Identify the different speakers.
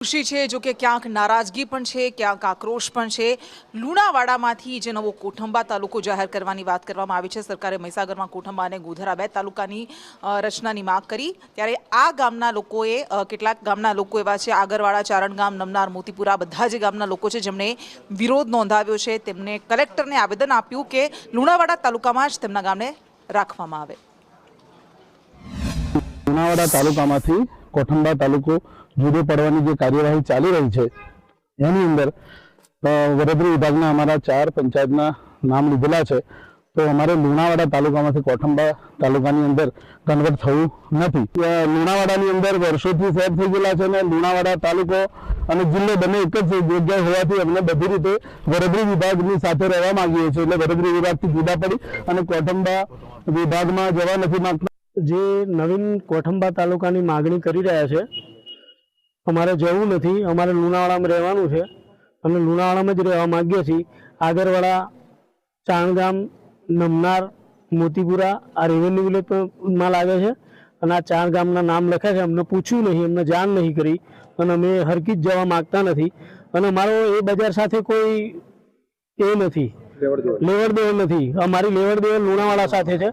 Speaker 1: ખુશી છે જો કે ક્યાંક નારાજગી પણ છે, ક્યાંક આક્રોશ પણ છે। લુણાવાડામાંથી જે નવો કોઠંબા તાલુકો જાહેર કરવાની વાત કરવામાં આવી છે। સરકારે મહીસાગરમાં કોઠંબા અને ગોધરા બે તાલુકાની રચનાની માંગ કરી, ત્યારે આ ગામના લોકોએ કેટલાક ગામના લોકો એવા છે, આગરવાડા, ચારણગામ, નમનાર, મોતીપુરા, બધા જે ગામના લોકો છે જેમણે વિરોધ નોંધાવ્યો છે, તેમને કલેક્ટરને આવેદન આપ્યું કે લુણાવાડા તાલુકામાં જ તેમના ગામને રાખવામાં આવે।
Speaker 2: લુણાવાડા તાલુકામાંથી કોઠંબા તાલુકો જુદો પડવાની જે કાર્યવાહી ચાલી રહી છે એની અંદર વરદરી વિભાગના અમારા 4 પંચાયતના નામ લીધેલા છે। તો અમારે લુણાવાડા તાલુકામાંથી કોઠંબા તાલુકાની અંદર કન્વર્ટ થવું નથી। લુણાવાડાની અંદર વર્ષોથી સેટ થઈ ગયેલા છે અને લુણાવાડા તાલુકો અને જિલ્લો બંને એક જ જગ્યાએ હોવાથી અમને બધી રીતે વરદરી વિભાગની સાથે રહેવા માંગીએ છીએ। એટલે વરદરી વિભાગથી જુદા પડી અને કોઠંબા વિભાગમાં જવા નથી માંગતા।
Speaker 3: જે નવીન કોઠંબા તાલુકાની માગણી કરી રહ્યા છે, અમારે જવું નથી, અમારે લુણાવાડામાં રહેવાનું છે અને લુણાવાડામાં જ રહેવા માંગીએ છીએ। આગરવાડા, ચાણગામ, નમનાર, મોતીપુરા આ રેવન્યુ વિલેજમાં લાગે છે અને આ 4 ગામના નામ લખ્યા છે। અમને પૂછ્યું નહીં, અમને જાણ નહીં કરી અને અમે હરકી જ જવા માંગતા નથી અને અમારો એ બજાર સાથે કોઈ એ નથી, લેવડ દેવડ નથી। અમારી લેવડ દેવડ લુણાવાડા સાથે છે।